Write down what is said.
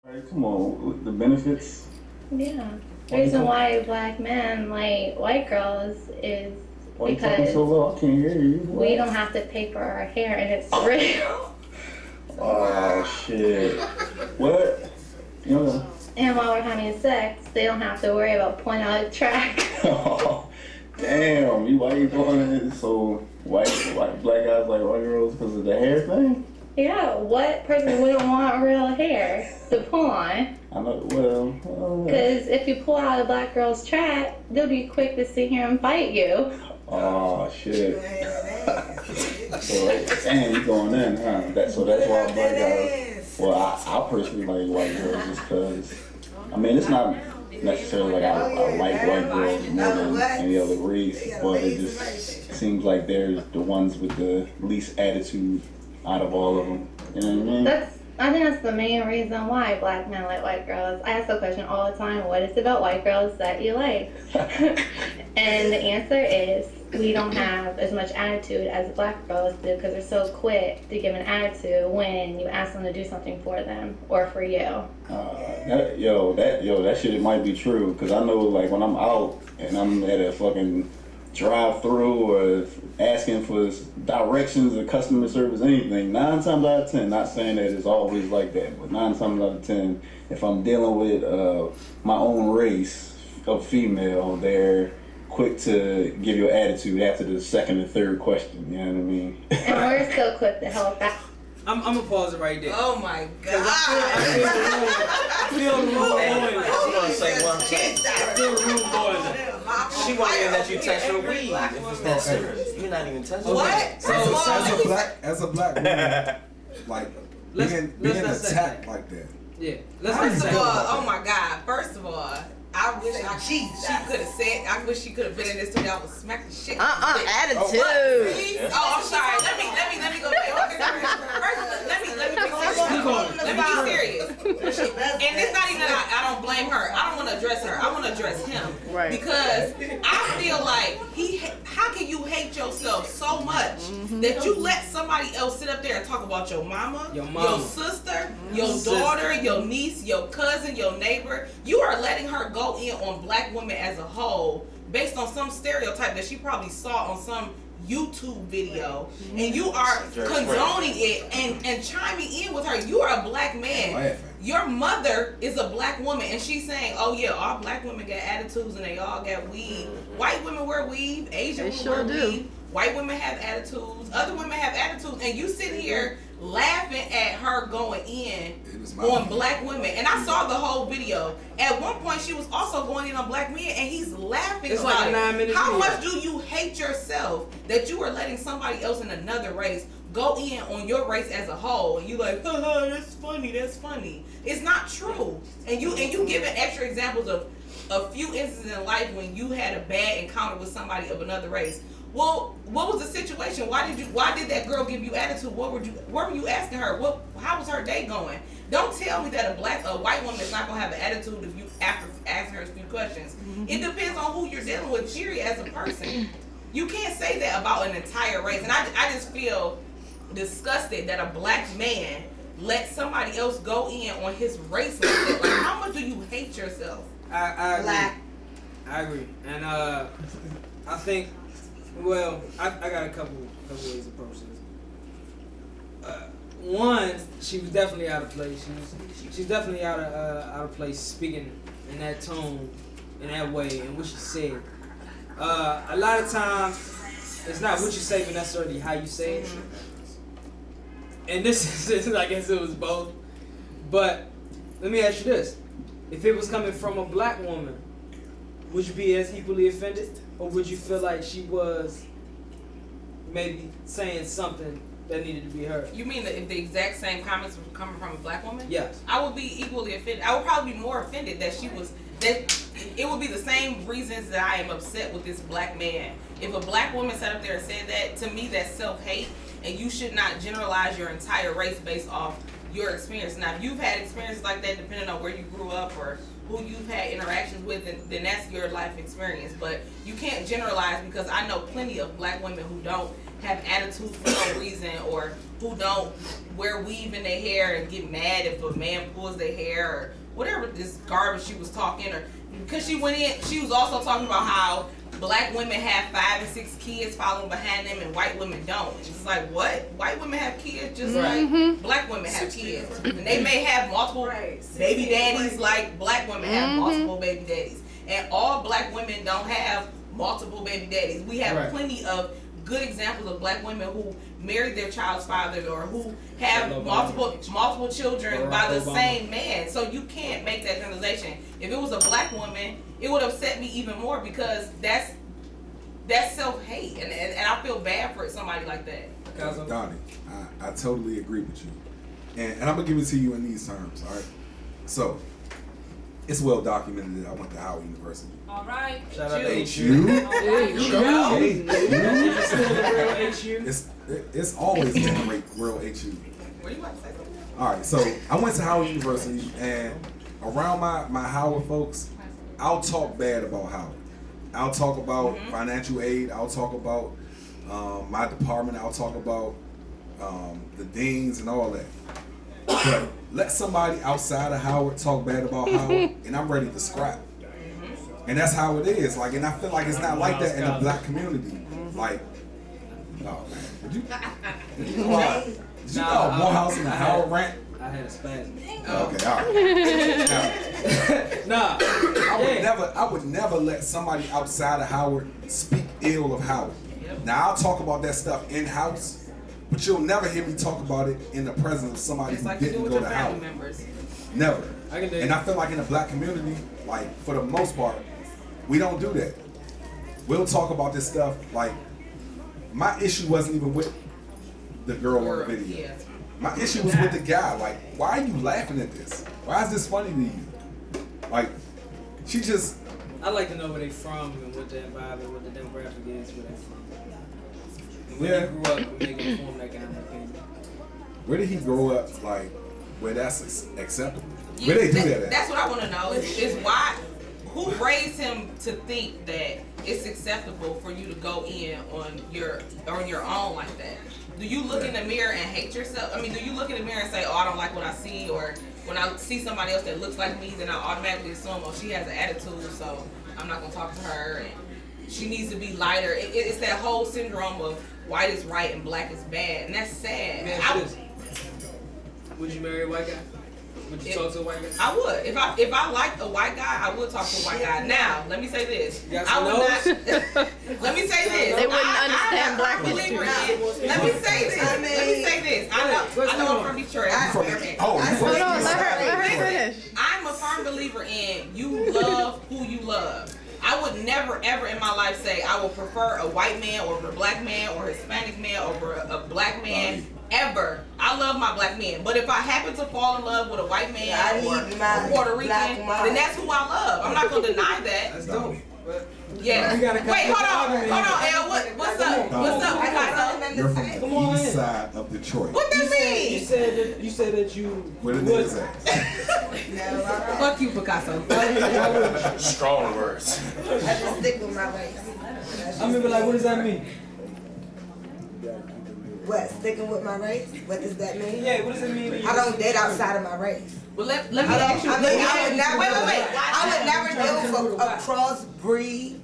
Right, come on, the benefits. Yeah. The reason why black men like white girls is Why you talking so low? I can't hear you. we don't have to pay for our hair and it's real. Oh shit. What? You know. And while we're having sex, they don't have to worry about pulling out a track. Oh, damn. Why you doing it? So white black guys like white girls because of the hair thing? Yeah, what person wouldn't want real hair to pull on? I know. Well. Because if you pull out a black girl's track, they'll be quick to sit here and fight you. Oh shit. So damn, you going in, huh? So that's why black guys. Well, I personally like white girls just because. I mean, it's not necessarily like I like white girls more than any other race, but it just seems like they're the ones with the least attitude out of all of them. You know what I mean? I think that's the main reason why black men like white girls. I ask the question all the time, what is it about white girls that you like? And the answer is we don't have as much attitude as black girls do because they're so quick to give an attitude when you ask them to do something for them or for you. That shit might be true because I know like when I'm out and I'm at a fucking drive-through or asking for directions or customer service, anything, 9 times out of 10, not saying that it's always like that, but 9 times out of 10, if I'm dealing with my own race of female, they're quick to give you an attitude after the second or third question, you know what I mean? And we're still quick to help out. I'm gonna pause it right there. Oh my God! I feel the room boiling. She wanna say one thing. I feel the room boiling. She won't even let you touch her weed if it's that serious. You're not even touching What? it. So as a black woman, like being attacked like that. Yeah. First of all, oh my God! First of all, I wish she could have said. I wish she could have been in this studio. I would smack the shit. Attitude. Oh, I'm sorry. Let me go back. First, let me be serious. And it's not even that I don't blame her. I don't want to address her. I want to address him. Right. Because I feel like how can you hate yourself so much that you let somebody else sit up there and talk about your mama, your sister, your daughter, your niece, your cousin, your neighbor. You are letting her go in on black women as a whole based on some stereotype that she probably saw on some YouTube video, and you are condoning it and chiming in with her. You are a black man. Your mother is a black woman, and she's saying, "Oh yeah, all black women got attitudes, and they all got weave. White women wear weave. Asian women wear weave. White women have attitudes. Other women have attitudes, and you sit here laughing at her going in on black women." And I saw the whole video. At one point, she was also going in on black men, and he's laughing it's about like a 9-minute it. How video. much do you hate yourself that you are letting somebody else in another race go in on your race as a whole, and you like, haha, that's funny. It's not true. And you giving extra examples of a few instances in life when you had a bad encounter with somebody of another race. Well, what was the situation? Why did that girl give you attitude? What were you asking her? How was her day going? Don't tell me that a white woman is not gonna have an attitude if you after asking her a few questions. It depends on who you're dealing with, period, as a person. You can't say that about an entire race. And I just feel disgusted that a black man let somebody else go in on his race like that. Like, how much do you hate yourself? I agree. I agree. And I think, well, I got a couple ways to approach this. One, she was definitely out of place. She's definitely out of place speaking in that tone, in that way, and what she said. A lot of times, it's not what you say, but necessarily how you say it. And this is, I guess it was both. But let me ask you this: if it was coming from a black woman, would you be as equally offended, or would you feel like she was maybe saying something that needed to be heard? You mean that if the exact same comments were coming from a black woman? Yes. I would be equally offended. I would probably be more offended that it would be the same reasons that I am upset with this black man. If a black woman sat up there and said that, to me that's self-hate, and you should not generalize your entire race based off your experience. Now, if you've had experiences like that, depending on where you grew up or who you've had interactions with, and then that's your life experience. But you can't generalize, because I know plenty of black women who don't have attitude for no reason, or who don't wear weave in their hair and get mad if a man pulls their hair, or whatever this garbage she was talking. Or because she went in, she was also talking about how black women have 5 and 6 kids following behind them and white women don't. It's like, what? White women have kids just like black women have kids. And they may have multiple baby daddies like black women have multiple baby daddies. And all black women don't have multiple baby daddies. We have plenty of good examples of black women who married their child's father, or who have multiple children by the same man. So you can't make that generalization. If it was a black woman, it would upset me even more, because that's self-hate, and I feel bad for somebody like that. Donnie, I totally agree with you, and I'm gonna give it to you in these terms. All right, so it's well documented that I went to Howard University. All right, shout out to HU. HU. It's always been a real HU. What do you want to say? All right, so I went to Howard University, and around my Howard folks, I'll talk bad about Howard. I'll talk about financial aid. I'll talk about my department. I'll talk about the deans and all that. But let somebody outside of Howard talk bad about Howard, and I'm ready to scrap. And that's how it is. Like, and I feel like it's not like that in the black community. Like, oh man, did you call Morehouse in the Howard rant? I had a spasm. Okay, all right. Nah. I would never let somebody outside of Howard speak ill of Howard. Now I'll talk about that stuff in house, but you'll never hear me talk about it in the presence of somebody who didn't go to Howard. Never. And I feel like in the black community, like for the most part, we don't do that. We'll talk about this stuff. Like, my issue wasn't even with the girl on the video. My issue was with the guy. Like, why are you laughing at this? Why is this funny to you? Like, she just... I like to know where they from and what their environment, what the demographic is, where they from. And where they grew up and they can form that kind of opinion. Where did he grow up, like, where that's acceptable? Where they do that at? That's what I want to know, is why, who raised him to think that it's acceptable for you to go in on your own like that? Do you look in the mirror and hate yourself? I mean, do you look in the mirror and say, oh, I don't like what I see? Or when I see somebody else that looks like me, then I automatically assume, oh, she has an attitude, so I'm not going to talk to her. And she needs to be lighter. It's that whole syndrome of white is right and black is bad. And that's sad. Man, would you marry a white guy? Would you talk to a white guy? I would. If I liked a white guy, I would talk to a white guy. Now, let me say this. I would not. Let me say this. They wouldn't understand black people. Let me say this. I know I'm from Detroit. Hold on, let her finish. I'm a firm believer in you love who you love. I would never ever in my life say I would prefer a white man over a black man or a Hispanic man over a black man. Ever. I love my black men. But if I happen to fall in love with a white man or a Puerto Rican, then that's who I love. I'm not going to deny that. That's dope. Yeah. Wait, hold on, El. What's up? What's up, Picasso? You're from the east side of Detroit. What that mean? You said that you... Where the niggas at? Fuck you, Picasso. Strong words. I just stick with my race. I mean, like, what does that mean? What, sticking with my race? What does that mean? Yeah, what does it mean? I don't date outside of my race. Well, let me ask you. I would never deal with a crossbreed